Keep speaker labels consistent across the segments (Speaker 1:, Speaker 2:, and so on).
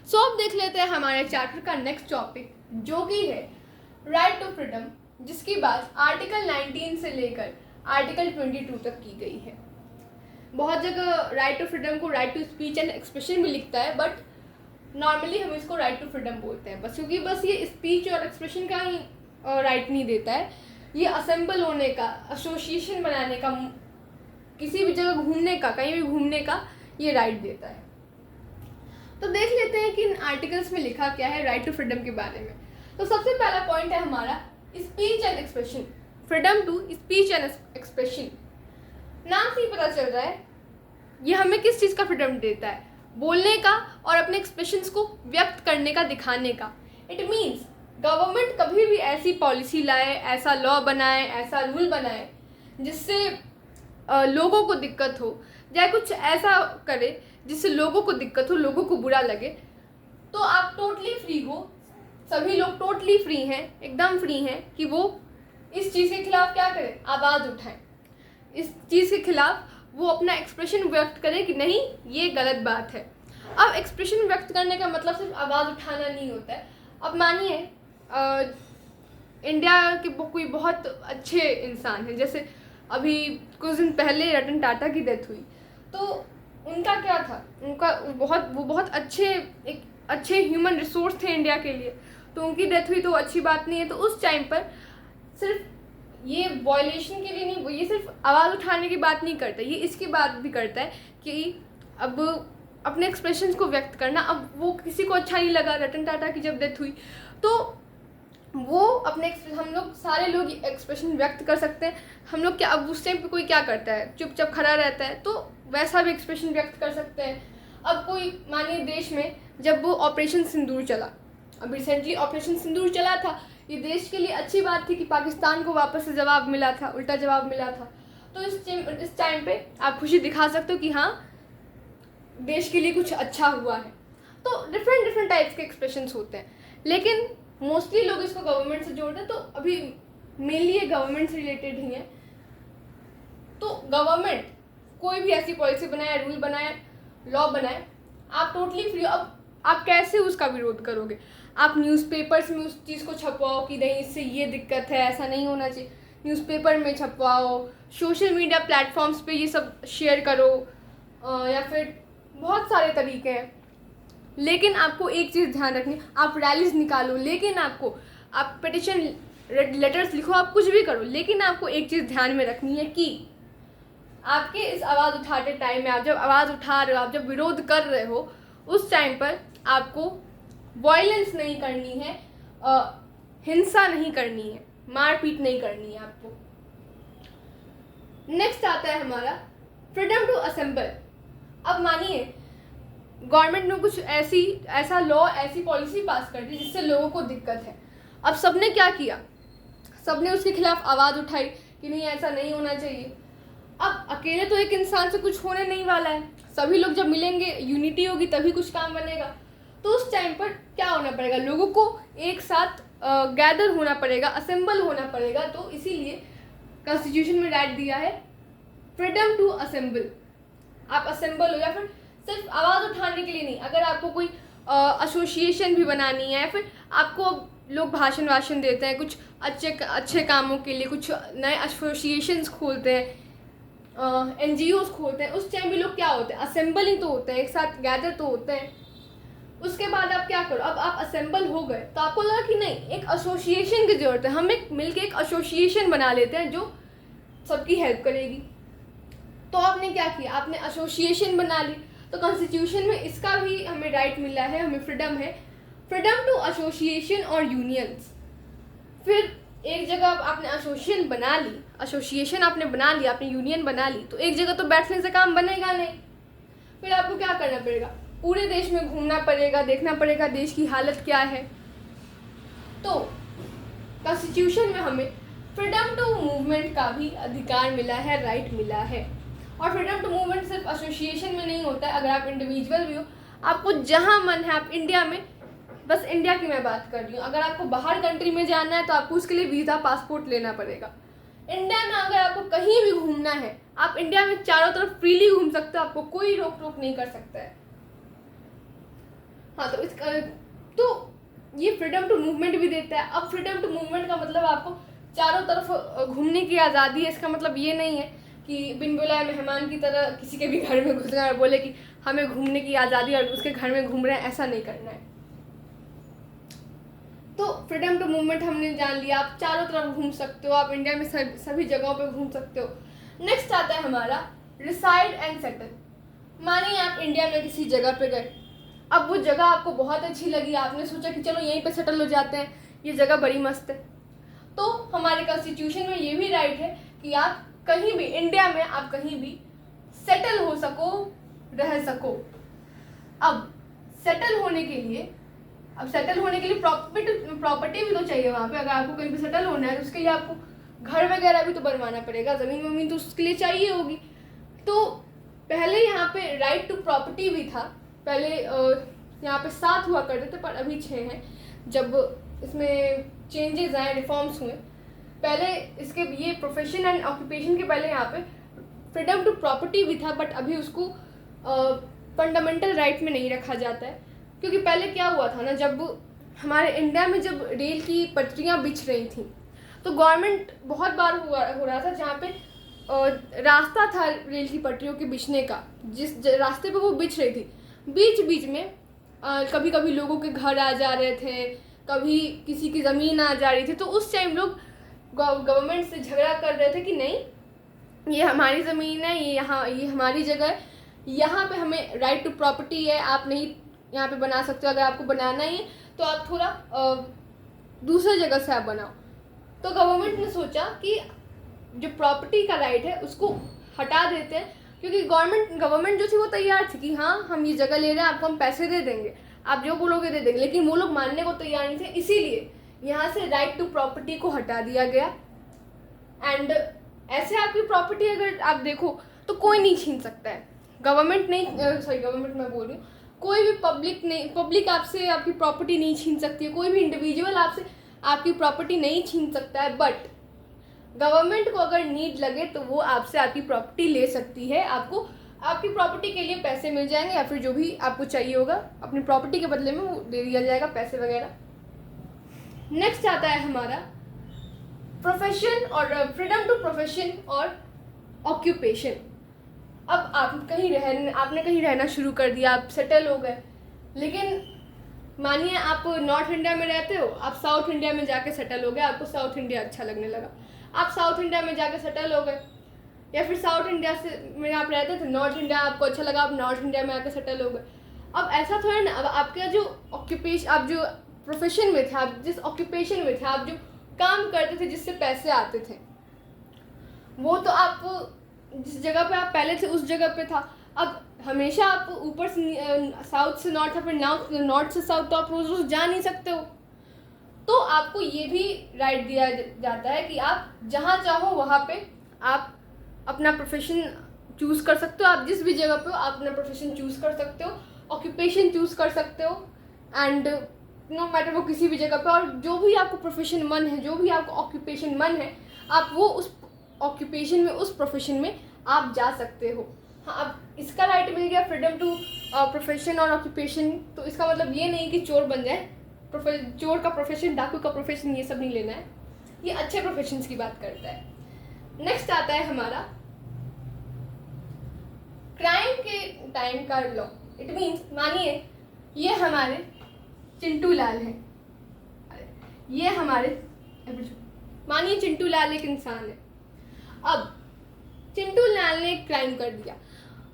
Speaker 1: सो अब देख लेते हैं हमारे चैप्टर का नेक्स्ट टॉपिक, जो कि है राइट टू फ्रीडम, जिसकी बात आर्टिकल 19 से लेकर आर्टिकल 22 तक की गई है। बहुत जगह राइट टू फ्रीडम को right to speech and expression भी लिखता है, बट नॉर्मली हम इसको राइट टू फ्रीडम बोलते हैं बस, क्योंकि बस ये स्पीच और एक्सप्रेशन का ही राइट नहीं देता है, ये असेंबल होने का, एसोसिएशन बनाने का, किसी भी जगह घूमने का, कहीं भी घूमने का ये राइट देता है। तो देख लेते हैं कि इन आर्टिकल्स में लिखा क्या है राइट टू फ्रीडम के बारे में। तो सबसे पहला पॉइंट है हमारा speech and expression, freedom to speech and expression. नाम से ही पता चल रहा है ये हमें किस चीज़ का फ्रीडम देता है, बोलने का और अपने एक्सप्रेशंस को व्यक्त करने का, दिखाने का। इट मीन्स गवर्नमेंट कभी भी ऐसी पॉलिसी लाए, ऐसा लॉ बनाए, ऐसा रूल बनाए जिससे लोगों को दिक्कत हो, या कुछ ऐसा करे जिससे लोगों को दिक्कत हो, लोगों को बुरा लगे, तो आप टोटली फ्री हो, सभी लोग टोटली फ्री हैं, एकदम फ्री हैं कि वो इस चीज़ के खिलाफ क्या करें, आवाज़ उठाएं, इस चीज़ के खिलाफ वो अपना एक्सप्रेशन व्यक्त करें कि नहीं ये गलत बात है। अब एक्सप्रेशन व्यक्त करने का मतलब सिर्फ आवाज़ उठाना नहीं होता है। अब मानिए इंडिया के कोई बहुत अच्छे इंसान हैं, जैसे अभी कुछ दिन पहले रतन टाटा की डेथ हुई, तो उनका क्या था, उनका वो बहुत अच्छे ह्यूमन रिसोर्स थे इंडिया के लिए, तो उनकी डेथ हुई तो अच्छी बात नहीं है। तो उस टाइम पर सिर्फ ये वॉयलेशन के लिए नहीं, ये सिर्फ आवाज़ उठाने की बात नहीं करता, ये इसकी बात भी करता है कि अब अपने एक्सप्रेशंस को व्यक्त करना। अब वो किसी को अच्छा नहीं लगा, रतन टाटा की जब डेथ हुई तो वो अपने हम लोग सारे लोग एक्सप्रेशन व्यक्त कर सकते हैं। हम लोग क्या, अब उस टाइम पे कोई क्या करता है, चुपचाप खड़ा रहता है, तो वैसा भी एक्सप्रेशन व्यक्त कर सकते हैं। अब कोई मानिए देश में जब वो ऑपरेशन सिंदूर चला, अब रिसेंटली ऑपरेशन सिंदूर चला था, ये देश के लिए अच्छी बात थी कि पाकिस्तान को वापस से जवाब मिला था, उल्टा जवाब मिला था। तो इस टाइम पे आप खुशी दिखा सकते हो कि हाँ देश के लिए कुछ अच्छा हुआ है। तो डिफरेंट टाइप्स के एक्सप्रेशंस होते हैं, लेकिन मोस्टली लोग इसको गवर्नमेंट से जोड़ते हैं, तो अभी मेनली ये गवर्नमेंट से रिलेटेड ही है। तो गवर्नमेंट कोई भी ऐसी पॉलिसी बनाए, रूल बनाए, लॉ बनाए, आप टोटली फ्री हो। अब आप कैसे उसका विरोध करोगे? आप न्यूज़पेपर्स में उस चीज़ को छपवाओ कि नहीं इससे ये दिक्कत है, ऐसा नहीं होना चाहिए, न्यूज़पेपर में छपवाओ, सोशल मीडिया प्लेटफॉर्म्स पे ये सब शेयर करो, या फिर बहुत सारे तरीके हैं। लेकिन आपको एक चीज़ ध्यान रखनी, आप रैलीज निकालो, लेकिन आप पिटिशन लेटर्स लिखो, आप कुछ भी करो, लेकिन आपको एक चीज़ ध्यान में रखनी है कि आपके इस आवाज़ उठाते टाइम में, आप जब आवाज़ उठा रहे हो, आप जब विरोध कर रहे हो, उस टाइम पर आपको वायलेंस नहीं करनी है, हिंसा नहीं करनी है, मारपीट नहीं करनी है आपको। नेक्स्ट आता है हमारा फ्रीडम टू असेंबल। अब मानिए गवर्नमेंट ने कुछ ऐसा लॉ, ऐसी पॉलिसी पास कर दी जिससे लोगों को दिक्कत है। अब सबने क्या किया, सबने उसके खिलाफ आवाज़ उठाई कि नहीं ऐसा नहीं होना चाहिए। अब अकेले तो एक इंसान से कुछ होने नहीं वाला है, सभी लोग जब मिलेंगे, यूनिटी होगी, तभी कुछ काम बनेगा। तो उस टाइम पर क्या होना पड़ेगा, लोगों को एक साथ गैदर होना पड़ेगा, असेंबल होना पड़ेगा। तो इसीलिए कॉन्स्टिट्यूशन में राइट दिया है फ्रीडम टू असेंबल। आप असेंबल हो, या फिर सिर्फ आवाज़ उठाने के लिए नहीं, अगर आपको कोई एसोसिएशन भी बनानी है, फिर आपको लोग भाषण देते हैं कुछ अच्छे कामों के लिए, कुछ नए एसोसिएशंस खोलते हैं, NGOs खोलते हैं, उस टाइम भी लोग क्या होते हैं, असेंबल ही तो होते हैं, एक साथ गैदर तो होते हैं। उसके बाद आप क्या करो, अब आप असेंबल हो गए तो आपको लगा कि नहीं एक एसोसिएशन की ज़रूरत है, हम एक मिलकर एक एसोसिएशन बना लेते हैं जो सबकी हेल्प करेगी। तो आपने क्या किया, आपने एसोसिएशन बना ली। तो कॉन्स्टिट्यूशन में इसका भी हमें राइट मिला है, हमें फ्रीडम है, फ्रीडम टू एसोसिएशन और यूनियंस। फिर एक जगह आपने एसोसिएशन बना ली, आपने बना लिया, आपने यूनियन बना ली, तो एक जगह तो बैठने से काम बनेगा नहीं। फिर आपको क्या करना पड़ेगा, पूरे देश में घूमना पड़ेगा, देखना पड़ेगा देश की हालत क्या है। तो कॉन्स्टिट्यूशन में हमें फ्रीडम टू मूवमेंट का भी अधिकार मिला है, राइट मिला है। और फ्रीडम टू मूवमेंट सिर्फ एसोसिएशन में नहीं होता है, अगर आप इंडिविजुअल भी हो, आपको जहाँ मन है, आप इंडिया में, बस इंडिया की मैं बात कर रही हूँ, अगर आपको बाहर कंट्री में जाना है तो आपको उसके लिए वीज़ा, पासपोर्ट लेना पड़ेगा। इंडिया में अगर आपको कहीं भी घूमना है, आप इंडिया में चारों तरफ फ्रीली घूम सकते हो, आपको कोई रोक टोक नहीं कर सकता है। हाँ, तो ये फ्रीडम टू मूवमेंट भी देता है। अब फ्रीडम टू मूवमेंट का मतलब आपको चारों तरफ घूमने की आज़ादी है। इसका मतलब ये नहीं है कि बिन बुलाए मेहमान की तरह किसी के भी घर में घुसना और बोले कि हमें घूमने की आज़ादी और उसके घर में घूम रहे हैं, ऐसा नहीं करना है। तो फ्रीडम टू मूवमेंट हमने जान लिया, आप चारों तरफ घूम सकते हो, आप इंडिया में सभी जगहों पे घूम सकते हो। नेक्स्ट आता है हमारा रिसाइड एंड सेटल। मानिए आप इंडिया में किसी जगह पे गए, अब वो जगह आपको बहुत अच्छी लगी, आपने सोचा कि चलो यहीं पे सेटल हो जाते हैं, ये जगह बड़ी मस्त है। तो हमारे कॉन्स्टिट्यूशन में ये भी राइट है कि आप कहीं भी इंडिया में आप कहीं भी सेटल हो सको, रह सको। अब सेटल होने के लिए प्रॉपर्टी भी तो चाहिए वहाँ पे। अगर आपको कहीं पे सेटल होना है तो उसके लिए आपको घर वगैरह भी तो बनवाना पड़ेगा, ज़मीन तो उसके लिए चाहिए होगी। तो पहले यहाँ पे राइट टू प्रॉपर्टी भी था, पहले यहाँ पे 7 हुआ करते थे, पर अभी 6 हैं। जब इसमें चेंजेस आए, रिफॉर्म्स हुए, पहले इसके ये प्रोफेशन एंड ऑक्यूपेशन के पहले यहाँ पे फ्रीडम टू प्रॉपर्टी भी था, बट अभी उसको फंडामेंटल राइट में नहीं रखा जाता है। क्योंकि पहले क्या हुआ था ना, जब हमारे इंडिया में जब रेल की पटरियाँ बिछ रही थी तो गवर्नमेंट बहुत बार हो रहा था जहाँ पे रास्ता था रेल की पटरियों के बिछने का, जिस रास्ते पे वो बिछ रही थी, बीच बीच में कभी कभी लोगों के घर आ जा रहे थे, कभी किसी की ज़मीन आ जा रही थी। तो उस टाइम लोग गवर्नमेंट से झगड़ा कर रहे थे कि नहीं, ये हमारी ज़मीन है, ये हमारी जगह है, यहाँ पे हमें राइट टू प्रॉपर्टी है, आप नहीं यहाँ पे बना सकते हो। अगर आपको बनाना ही है तो आप थोड़ा दूसरी जगह से आप बनाओ। तो गवर्नमेंट ने सोचा कि जो प्रॉपर्टी का राइट है उसको हटा देते हैं, क्योंकि गवर्नमेंट जो थी वो तैयार थी कि हाँ हम ये जगह ले रहे हैं, आपको हम पैसे दे देंगे, आप जो बोलोगे दे देंगे, लेकिन वो लोग मानने को तैयार नहीं थे। इसीलिए यहाँ से राइट टू प्रॉपर्टी को हटा दिया गया। एंड ऐसे आपकी प्रॉपर्टी अगर आप देखो तो कोई नहीं छीन सकता है, गवर्नमेंट मैं बोल रही हूँ, कोई भी पब्लिक आपसे आपकी प्रॉपर्टी नहीं छीन सकती है, कोई भी इंडिविजुअल आपसे आपकी प्रॉपर्टी नहीं छीन सकता है। बट गवर्नमेंट को अगर नीड लगे तो वो आपसे आपकी प्रॉपर्टी ले सकती है, आपको आपकी प्रॉपर्टी के लिए पैसे मिल जाएंगे या फिर जो भी आपको चाहिए होगा अपनी प्रॉपर्टी के बदले में वो दे दिया जाएगा, पैसे वगैरह। नेक्स्ट आता है हमारा प्रोफेशन और फ्रीडम टू प्रोफेशन और ऑक्यूपेशन। अब आपने कहीं रहना शुरू कर दिया, आप सेटल हो गए, लेकिन मानिए आप नॉर्थ इंडिया में रहते हो, आप साउथ इंडिया में जाके सेटल हो गए, आपको साउथ इंडिया अच्छा लगने लगा, आप साउथ इंडिया में जाके सेटल हो गए, या फिर साउथ इंडिया में आप रहते थे, नॉर्थ इंडिया आपको अच्छा लगा, आप नॉर्थ इंडिया में आके सेटल हो गए। अब ऐसा थोड़ा ना, अब आपका जो ऑक्यूपेशन, आप जो प्रोफेशन में थे, आप जिस ऑक्यूपेशन में थे, आप जो काम करते थे जिससे पैसे आते थे, वो तो आप जिस जगह पे आप पहले थे उस जगह पे था। अब हमेशा आप ऊपर से साउथ से नॉर्थ या फिर नॉर्थ से साउथ तो आप रोज़ रोज़ जा नहीं सकते हो। तो आपको ये भी राइट दिया जाता है कि आप जहाँ चाहो वहाँ पे आप अपना प्रोफेशन चूज़ कर सकते हो, आप जिस भी जगह पे हो आप अपना प्रोफेशन चूज़ कर सकते हो, ऑक्यूपेशन चूज़ कर सकते हो। एंड नो मैटर वो किसी भी जगह पे, और जो भी आपको प्रोफेशन मन है, जो भी आपको ऑक्यूपेशन मन है, आप वो उस ऑक्यूपेशन में, उस प्रोफेशन में आप जा सकते हो। हाँ, अब इसका राइट मिल गया फ्रीडम टू प्रोफेशन और ऑक्यूपेशन। तो इसका मतलब ये नहीं कि चोर बन जाए, चोर का प्रोफेशन, डाकू का प्रोफेशन, ये सब नहीं लेना है, ये अच्छे प्रोफेशंस की बात करता है। नेक्स्ट आता है हमारा क्राइम के टाइम का लॉ। इट मीन्स मानिए ये हमारे चिंटू लाल हैं, ये हमारे मानिए चिंटू लाल एक इंसान है। अब चिंटू लाल ने एक क्राइम कर दिया,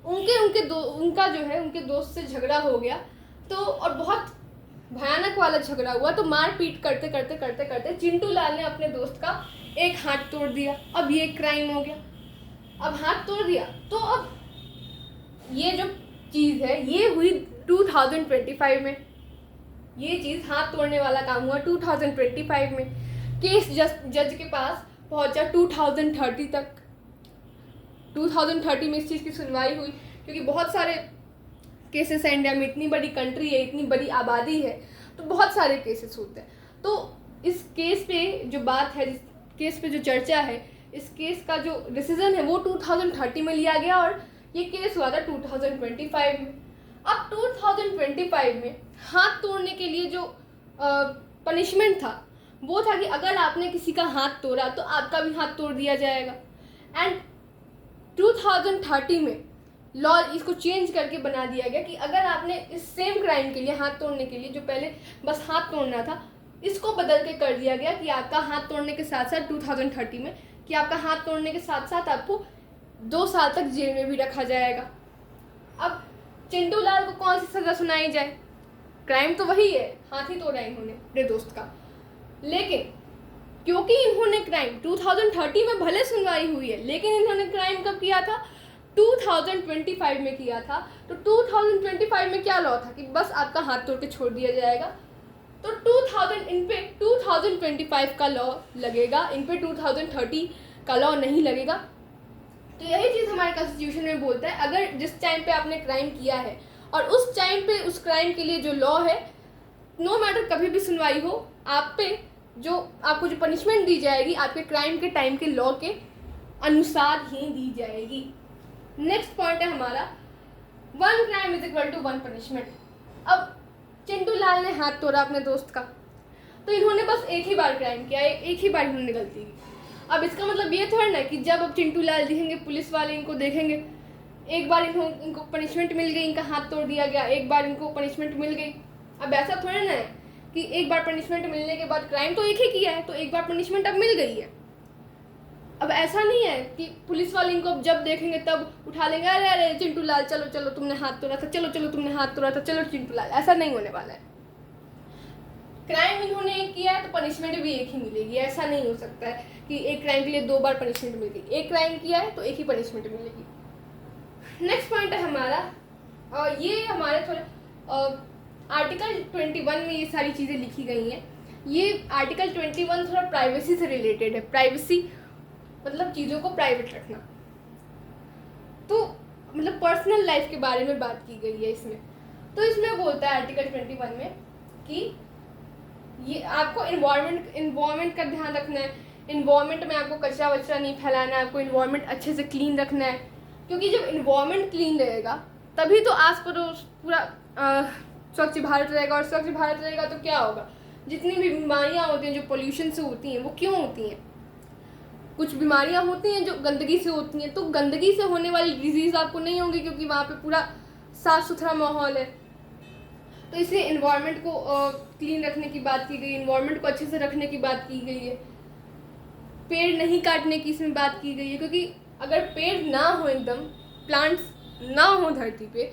Speaker 1: उनका जो है उनके दोस्त से झगड़ा हो गया, तो और बहुत भयानक वाला झगड़ा हुआ। तो मारपीट करते करते करते करते चिंटू लाल ने अपने दोस्त का एक हाथ तोड़ दिया। अब ये क्राइम हो गया, अब हाथ तोड़ दिया। तो अब ये जो चीज़ है ये हुई 2025 में, ये चीज़ हाथ तोड़ने वाला काम हुआ 2025 में। केस जज के पास पहुंचा 2030 तक। 2030 में इस चीज़ की सुनवाई हुई, क्योंकि बहुत सारे केसेस हैं इंडिया में, इतनी बड़ी कंट्री है, इतनी बड़ी आबादी है, तो बहुत सारे केसेस होते हैं। तो इस केस पे जो बात है, जिस केस पे जो चर्चा है, इस केस का जो डिसीजन है वो 2030 में लिया गया और ये केस हुआ था 2025 में। अब 2025 में हाथ तोड़ने के लिए जो पनिशमेंट था वो था कि अगर आपने किसी का हाथ तोड़ा तो आपका भी हाथ तोड़ दिया जाएगा। एंड 2030 में लॉ इसको चेंज करके बना दिया गया कि अगर आपने इस सेम क्राइम के लिए, हाथ तोड़ने के लिए, जो पहले बस हाथ तोड़ना था, इसको बदल के कर दिया गया कि आपका हाथ तोड़ने के साथ साथ 2030 में कि आपका हाथ तोड़ने के साथ साथ आपको 2 साल तक जेल में भी रखा जाएगा। अब चिंटू लाल को कौन सी सज़ा सुनाई जाए? क्राइम तो वही है, हाथ ही तोड़ा इन्होंने अपने दोस्त का, लेकिन क्योंकि इन्होंने क्राइम 2030 में भले सुनवाई हुई है, लेकिन इन्होंने क्राइम कब किया था? 2025 में किया था। तो 2025 में क्या लॉ था कि बस आपका हाथ तोड़ के छोड़ दिया जाएगा। तो 2025 का लॉ लगेगा, इन पे 2030 का लॉ नहीं लगेगा। तो यही चीज़ हमारे कॉन्स्टिट्यूशन में बोलता है, अगर जिस टाइम पे आपने क्राइम किया है और उस टाइम पे उस क्राइम के लिए जो लॉ है, नो मैटर कभी भी सुनवाई हो, आप पे जो आपको जो पनिशमेंट दी जाएगी आपके क्राइम के टाइम के लॉ के अनुसार ही दी जाएगी। नेक्स्ट पॉइंट है हमारा 1 crime = 1 punishment। अब चिंटू लाल ने हाथ तोड़ा अपने दोस्त का, तो इन्होंने बस एक ही बार क्राइम किया, एक ही बार इन्होंने गलती की। अब इसका मतलब ये थोड़ा ना कि जब अब चिंटू लाल दिखेंगे, पुलिस वाले इनको देखेंगे, एक बार इनको पनिशमेंट मिल गई, इनका हाथ तोड़ दिया गया, एक बार इनको पनिशमेंट मिल गई। अब ऐसा थोड़ा ना है कि एक बार पनिशमेंट मिलने के बाद, क्राइम तो एक ही किया है तो एक बार पनिशमेंट अब मिल गई है। अब ऐसा नहीं है कि पुलिस वाले इनको जब देखेंगे तब उठा लेंगे, अरे अरे चिंटू लाल चलो चलो तुमने हाथ तोड़ा था, चलो चलो तुमने हाथ तोड़ा था, चलो चिंटू लाल। ऐसा नहीं होने वाला है। क्राइम इन्होंने एक किया है तो पनिशमेंट भी एक ही मिलेगी। ऐसा नहीं हो सकता है कि एक क्राइम के लिए 2 बार पनिशमेंट मिलेगी। एक क्राइम किया है तो एक ही पनिशमेंट मिलेगी। नेक्स्ट पॉइंट है हमारा, ये हमारे थोड़ा आर्टिकल 21 में ये सारी चीज़ें लिखी गई हैं। ये आर्टिकल 21 थोड़ा प्राइवेसी से रिलेटेड है। प्राइवेसी मतलब चीज़ों को प्राइवेट रखना, तो मतलब पर्सनल लाइफ के बारे में बात की गई है इसमें। तो इसमें बोलता है आर्टिकल 21 में कि ये आपको इन्वायरमेंट का ध्यान रखना है। इन्वायरमेंट में आपको कचरा वचरा नहीं फैलाना है, आपको इन्वायरमेंट अच्छे से क्लीन रखना है, क्योंकि जब इन्वायरमेंट क्लीन रहेगा तभी तो आस पड़ोस पूरा स्वच्छ भारत रहेगा। और स्वच्छ भारत रहेगा तो क्या होगा, जितनी भी बीमारियाँ होती हैं जो पोल्यूशन से होती हैं, वो क्यों होती हैं? कुछ बीमारियां होती हैं जो गंदगी से होती हैं, तो गंदगी से होने वाली डिजीज़ आपको नहीं होंगी क्योंकि वहाँ पे पूरा साफ़ सुथरा माहौल है। तो इसलिए इन्वायरमेंट को क्लीन रखने की बात की गई, इन्वायरमेंट को अच्छे से रखने की बात की गई है। पेड़ नहीं काटने की इसमें बात की गई है, क्योंकि अगर पेड़ ना हो, एकदम प्लांट्स ना हो धरती पे,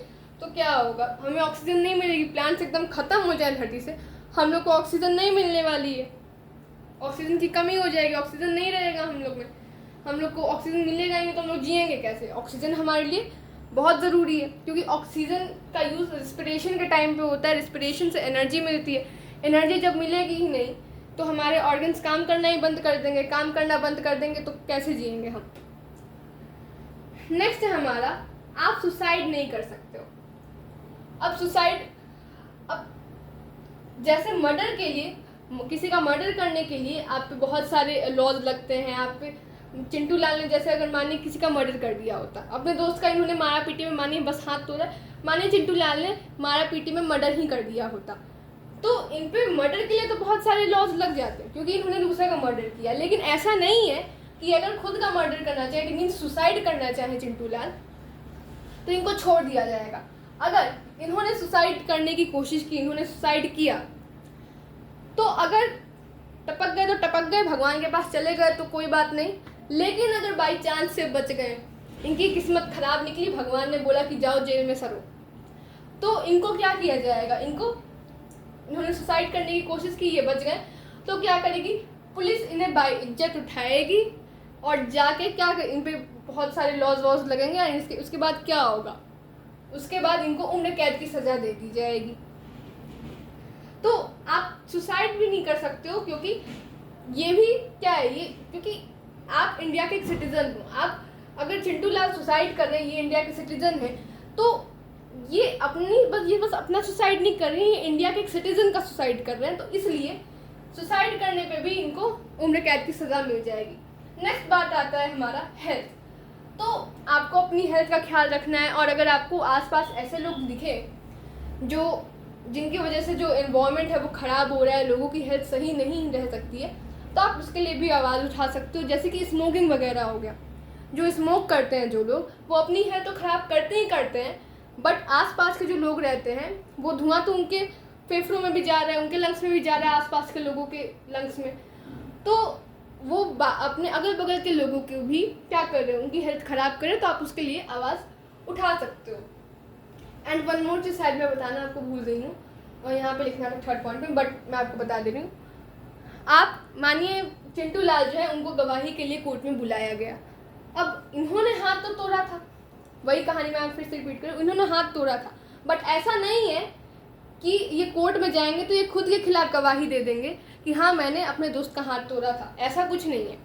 Speaker 1: तो क्या होगा, हमें ऑक्सीजन नहीं मिलेगी। प्लांट्स एकदम ख़त्म हो जाए धरती से, हम लोग को ऑक्सीजन नहीं मिलने वाली है, ऑक्सीजन की कमी हो जाएगी, ऑक्सीजन नहीं रहेगा हम लोग में। हम लोग को ऑक्सीजन मिलेगा ही नहीं तो हम लोग जिएंगे कैसे? ऑक्सीजन हमारे लिए बहुत ज़रूरी है, क्योंकि ऑक्सीजन का यूज़ रिस्पिरेशन के टाइम पे होता है। रिस्पिरेशन से एनर्जी मिलती है, एनर्जी जब मिलेगी ही नहीं तो हमारे ऑर्गन्स काम करना ही बंद कर देंगे। काम करना बंद कर देंगे तो कैसे जिएंगे हम? नेक्स्ट है हमारा, आप सुसाइड नहीं कर सकते हो। अब सुसाइड, अब जैसे मर्डर के लिए, किसी का मर्डर करने के लिए आप पे बहुत सारे लॉज लगते हैं। आप पे चिंटू लाल ने जैसे अगर मानिए किसी का मर्डर कर दिया होता, अपने दोस्त का इन्होंने मारा पीटी में, मानिए बस हाथ तोड़ा, मानिए चिंटू लाल ने मारा पीटी में मर्डर ही कर दिया होता, तो इन पे मर्डर के लिए तो बहुत सारे लॉज लग जाते हैं क्योंकि इन्होंने दूसरे का मर्डर किया। लेकिन ऐसा नहीं है कि अगर खुद का मर्डर करना चाहे, इट मीन सुसाइड करना चाहे चिंटू लाल, तो इनको छोड़ दिया जाएगा। अगर इन्होंने सुसाइड करने की कोशिश की, इन्होंने सुसाइड किया, तो अगर टपक गए तो टपक गए, भगवान के पास चले गए तो कोई बात नहीं। लेकिन अगर बाई चांस से बच गए, इनकी किस्मत खराब निकली, भगवान ने बोला कि जाओ जेल में सरो, तो इनको क्या किया जाएगा? इन्होंने सुसाइड करने की कोशिश की, ये बच गए, तो क्या करेगी पुलिस? इन्हें बाई इज्जत उठाएगी और जाके क्या इन पे बहुत सारे लॉज वॉज लगेंगे। और उसके बाद क्या होगा? उसके बाद इनको उम्र कैद की सज़ा दे दी जाएगी। तो आप सुसाइड भी नहीं कर सकते हो, क्योंकि ये भी क्या है, ये क्योंकि आप इंडिया के एक सिटीजन हो। आप अगर चिंटू लाल सुसाइड कर रहे हैं, ये इंडिया के सिटीजन है, तो ये बस अपना सुसाइड नहीं कर रहे हैं, ये इंडिया के एक सिटीजन का सुसाइड कर रहे हैं। तो इसलिए सुसाइड करने पे भी इनको उम्र कैद की सज़ा मिल जाएगी। नेक्स्ट बात आता है हमारा हेल्थ। तो आपको अपनी हेल्थ का ख्याल रखना है, और अगर आपको आसपास ऐसे लोग दिखे जो जिनकी वजह से जो एनवायरनमेंट है वो ख़राब हो रहा है, लोगों की हेल्थ सही नहीं रह सकती है, तो आप उसके लिए भी आवाज़ उठा सकते हो। जैसे कि स्मोकिंग वगैरह हो गया, जो स्मोक करते हैं जो लोग, वो अपनी हेल्थ तो ख़राब करते ही करते हैं, बट आसपास के जो लोग रहते हैं वो धुआं तो उनके फेफड़ों में भी जा रहा है, उनके लंग्स में भी जा रहा है, आसपास के लोगों के लंग्स में, तो वो अपने अगल बगल के लोगों को भी क्या कर रहे हैं, उनकी हेल्थ ख़राब कर रहे हैं। तो आप उसके लिए आवाज़ उठा सकते हो। एंड वन मोर चीज़ शायद मैं बताना आपको भूल गई हूँ, और यहाँ पे लिखना था थर्ड पॉइंट में, बट मैं आपको बता दे रही हूँ। आप मानिए चिंटू लाल जो है, उनको गवाही के लिए कोर्ट में बुलाया गया। अब इन्होंने हाथ तो तोड़ा था, वही कहानी मैं फिर से रिपीट करूँ, इन्होंने हाथ तोड़ा था, बट ऐसा नहीं है कि ये कोर्ट में जाएंगे तो ये खुद के खिलाफ गवाही दे देंगे कि हाँ मैंने अपने दोस्त का हाथ तोड़ा था। ऐसा कुछ नहीं है।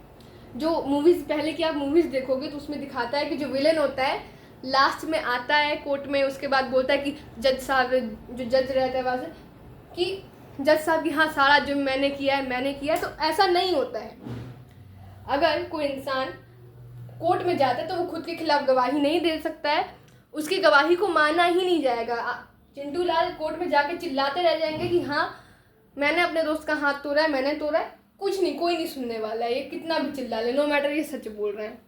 Speaker 1: जो मूवीज़ पहले की आप मूवीज़ देखोगे तो उसमें दिखाता है कि जो विलेन होता है लास्ट में आता है कोर्ट में, उसके बाद बोलता है कि जज साहब, जो जज रहता है वहाँ से, कि जज साहब की हाँ सारा जो मैंने किया है। तो ऐसा नहीं होता है। अगर कोई इंसान कोर्ट में जाता है तो वो खुद के खिलाफ गवाही नहीं दे सकता है, उसकी गवाही को माना ही नहीं जाएगा। चिंटू लाल कोर्ट में जाके चिल्लाते रह जाएंगे कि हाँ मैंने अपने दोस्त का हाथ तोड़ा है, मैंने तोड़ा है, कुछ नहीं, कोई नहीं सुनने वाला है, ये कितना भी चिल्ला ले, नो मैटर ये सच बोल रहे हैं।